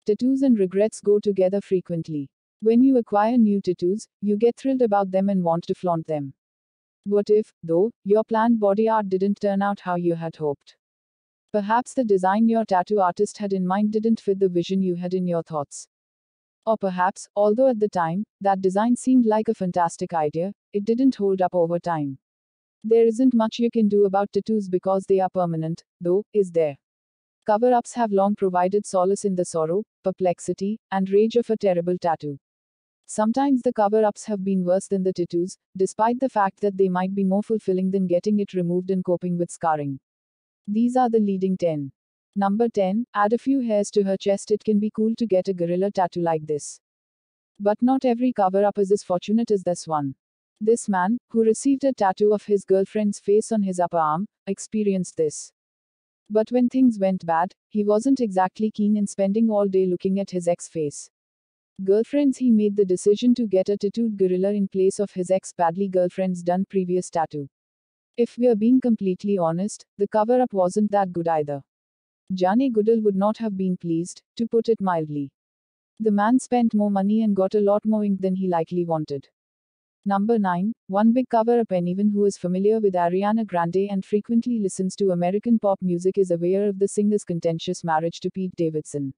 Tattoos and regrets go together frequently. When you acquire new tattoos, you get thrilled about them and want to flaunt them. What if, though, your planned body art didn't turn out how you had hoped? Perhaps the design your tattoo artist had in mind didn't fit the vision you had in your thoughts. Or perhaps, although at the time, that design seemed like a fantastic idea, it didn't hold up over time. There isn't much you can do about tattoos because they are permanent, though, is there? Cover-ups have long provided solace in the sorrow, perplexity, and rage of a terrible tattoo. Sometimes the cover-ups have been worse than the tattoos, despite the fact that they might be more fulfilling than getting it removed and coping with scarring. These are the leading 10. Number 10, add a few hairs to her chest. It can be cool to get a gorilla tattoo like this. But not every cover-up is as fortunate as this one. This man, who received a tattoo of his girlfriend's face on his upper arm, experienced this. But when things went bad, he wasn't exactly keen in spending all day looking at his ex face. Girlfriends, he made the decision to get a tattooed gorilla in place of his ex-badly girlfriend's done previous tattoo. If we're being completely honest, the cover-up wasn't that good either. Jane Goodall would not have been pleased, to put it mildly. The man spent more money and got a lot more ink than he likely wanted. Number 9, one big cover-up. Anyone who is familiar with Ariana Grande and frequently listens to American pop music is aware of the singer's contentious marriage to Pete Davidson.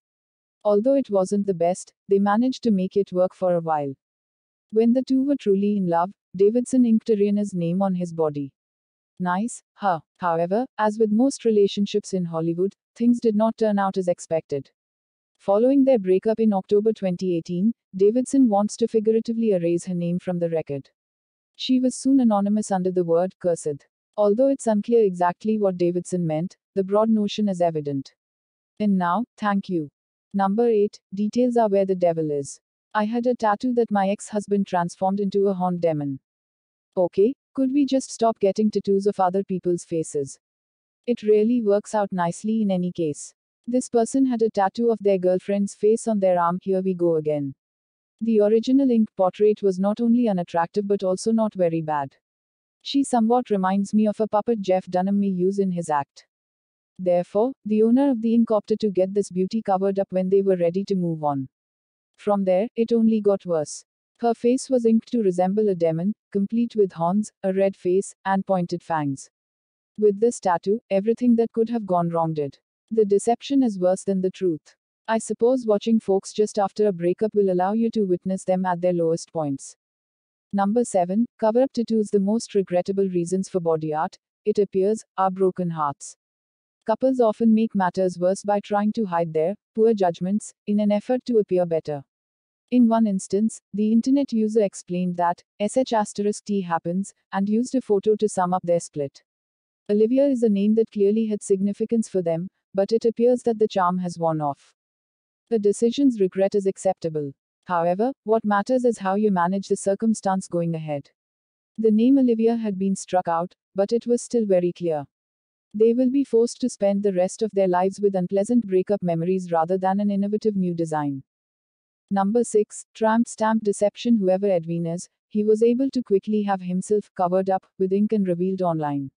Although it wasn't the best, they managed to make it work for a while. When the two were truly in love, Davidson inked Ariana's name on his body. Nice, huh? However, as with most relationships in Hollywood, things did not turn out as expected. Following their breakup in October 2018, Davidson wants to figuratively erase her name from the record. She was soon anonymous under the word cursed. Although it's unclear exactly what Davidson meant, the broad notion is evident. And now, thank you. Number 8, details are where the devil is. I had a tattoo that my ex-husband transformed into a horned demon. Okay, could we just stop getting tattoos of other people's faces? It really works out nicely in any case. This person had a tattoo of their girlfriend's face on their arm. Here we go again. The original ink portrait was not only unattractive but also not very bad. She somewhat reminds me of a puppet Jeff Dunham may use in his act. Therefore, the owner of the ink opted to get this beauty covered up when they were ready to move on. From there, it only got worse. Her face was inked to resemble a demon, complete with horns, a red face, and pointed fangs. With this tattoo, everything that could have gone wrong did. The deception is worse than the truth. I suppose watching folks just after a breakup will allow you to witness them at their lowest points. Number 7, cover-up tattoos. The most regrettable reasons for body art, it appears, are broken hearts. Couples often make matters worse by trying to hide their poor judgments in an effort to appear better. In one instance, the internet user explained that sh*t happens, and used a photo to sum up their split. Olivia is a name that clearly had significance for them, but it appears that the charm has worn off. The decision's regret is acceptable. However, what matters is how you manage the circumstance going ahead. The name Olivia had been struck out, but it was still very clear. They will be forced to spend the rest of their lives with unpleasant breakup memories rather than an innovative new design. Number 6, tramp stamp deception. Whoever Edwin is, he was able to quickly have himself covered up with ink and revealed online.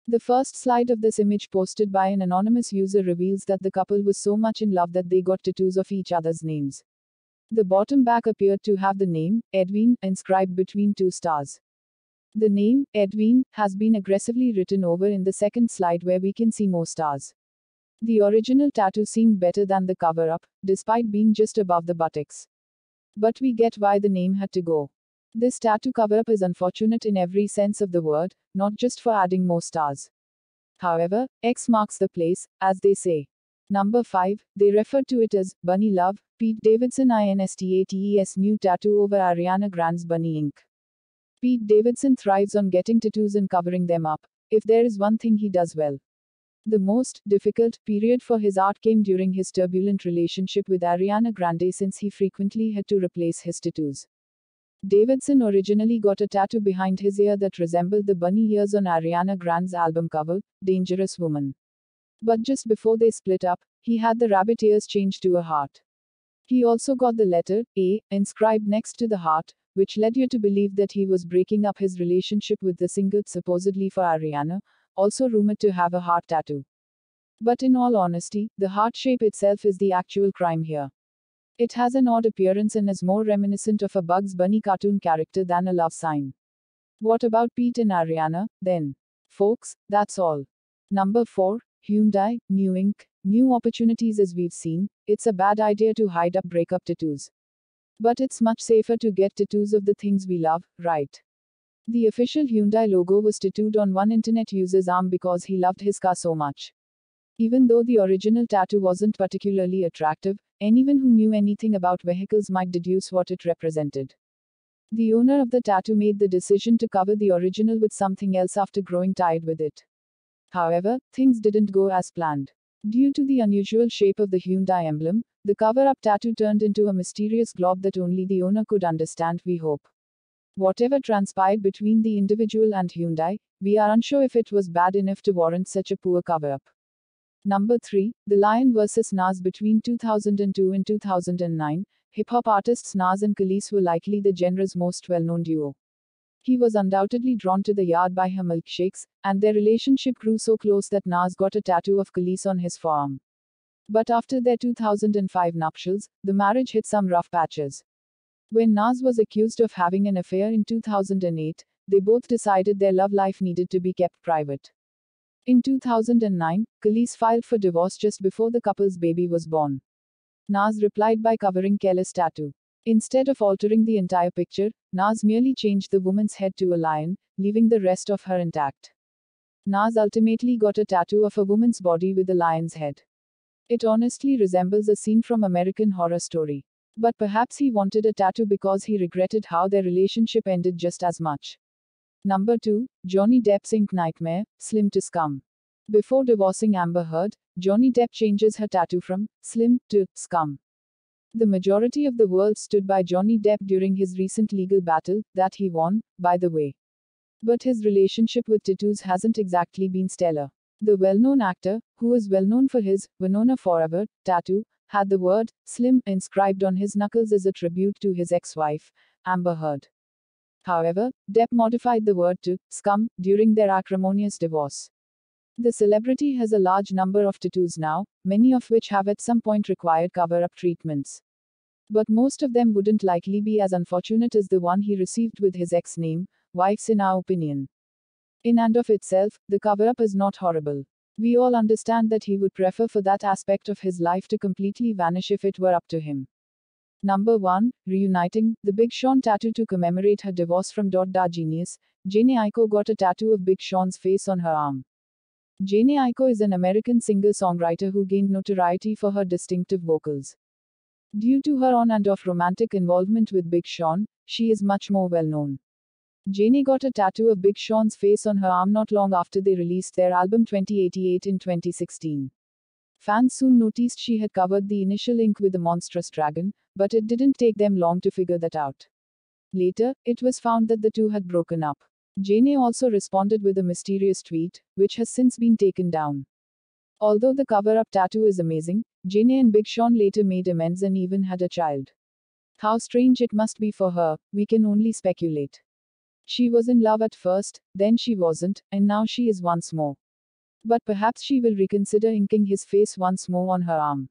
The first slide of this image posted by an anonymous user reveals that the couple was so much in love that they got tattoos of each other's names. The bottom back appeared to have the name, Edwin, inscribed between 2 stars. The name, Edwin, has been aggressively written over in the second slide where we can see more stars. The original tattoo seemed better than the cover-up, despite being just above the buttocks. But we get why the name had to go. This tattoo cover-up is unfortunate in every sense of the word, not just for adding more stars. However, X marks the place, as they say. Number 5, they referred to it as Bunny Love, Pete Davidson INSTATES new tattoo over Ariana Grande's Bunny ink. Pete Davidson thrives on getting tattoos and covering them up, if there is one thing he does well. The most difficult period for his art came during his turbulent relationship with Ariana Grande, since he frequently had to replace his tattoos. Davidson originally got a tattoo behind his ear that resembled the bunny ears on Ariana Grande's album cover, Dangerous Woman. But just before they split up, he had the rabbit ears changed to a heart. He also got the letter A inscribed next to the heart, which led you to believe that he was breaking up his relationship with the singer supposedly for Ariana, also rumored to have a heart tattoo. But in all honesty, the heart shape itself is the actual crime here. It has an odd appearance and is more reminiscent of a Bugs Bunny cartoon character than a love sign. What about Pete and Ariana, then? Folks, that's all. Number 4, Hyundai, New Ink, New Opportunities. As we've seen, it's a bad idea to hide up breakup tattoos. But it's much safer to get tattoos of the things we love, right? The official Hyundai logo was tattooed on one internet user's arm because he loved his car so much. Even though the original tattoo wasn't particularly attractive, anyone who knew anything about vehicles might deduce what it represented. The owner of the tattoo made the decision to cover the original with something else after growing tired with it. However, things didn't go as planned. Due to the unusual shape of the Hyundai emblem, the cover-up tattoo turned into a mysterious glob that only the owner could understand, we hope. Whatever transpired between the individual and Hyundai, we are unsure if it was bad enough to warrant such a poor cover-up. Number 3, The Lion vs. Nas. Between 2002 and 2009, hip-hop artists Nas and Khalees were likely the genre's most well-known duo. He was undoubtedly drawn to the yard by her milkshakes, and their relationship grew so close that Nas got a tattoo of Khalees on his forearm. But after their 2005 nuptials, the marriage hit some rough patches. When Nas was accused of having an affair in 2008, they both decided their love life needed to be kept private. In 2009, Khalees filed for divorce just before the couple's baby was born. Nas replied by covering Kelly's tattoo. Instead of altering the entire picture, Nas merely changed the woman's head to a lion, leaving the rest of her intact. Nas ultimately got a tattoo of a woman's body with a lion's head. It honestly resembles a scene from American Horror Story. But perhaps he wanted a tattoo because he regretted how their relationship ended just as much. Number 2, Johnny Depp's Ink Nightmare, Slim to Scum. Before divorcing Amber Heard, Johnny Depp changes her tattoo from Slim to Scum. The majority of the world stood by Johnny Depp during his recent legal battle, that he won, by the way. But his relationship with tattoos hasn't exactly been stellar. The well-known actor, who is well known for his Winona Forever tattoo, had the word Slim inscribed on his knuckles as a tribute to his ex-wife, Amber Heard. However, Depp modified the word to scum during their acrimonious divorce. The celebrity has a large number of tattoos now, many of which have at some point required cover-up treatments. But most of them wouldn't likely be as unfortunate as the one he received with his ex-name, wife's in our opinion. In and of itself, the cover-up is not horrible. We all understand that he would prefer for that aspect of his life to completely vanish if it were up to him. Number 1, Reuniting, the Big Sean tattoo. To commemorate her divorce from Da Genius, Jhené Aiko got a tattoo of Big Sean's face on her arm. Jhené Aiko is an American singer-songwriter who gained notoriety for her distinctive vocals. Due to her on and off romantic involvement with Big Sean, she is much more well known. Jhené got a tattoo of Big Sean's face on her arm not long after they released their album 2088 in 2016. Fans soon noticed she had covered the initial ink with a monstrous dragon, but it didn't take them long to figure that out. Later, it was found that the two had broken up. Jhené also responded with a mysterious tweet, which has since been taken down. Although the cover-up tattoo is amazing, Jhené and Big Sean later made amends and even had a child. How strange it must be for her, we can only speculate. She was in love at first, then she wasn't, and now she is once more. But perhaps she will reconsider inking his face once more on her arm.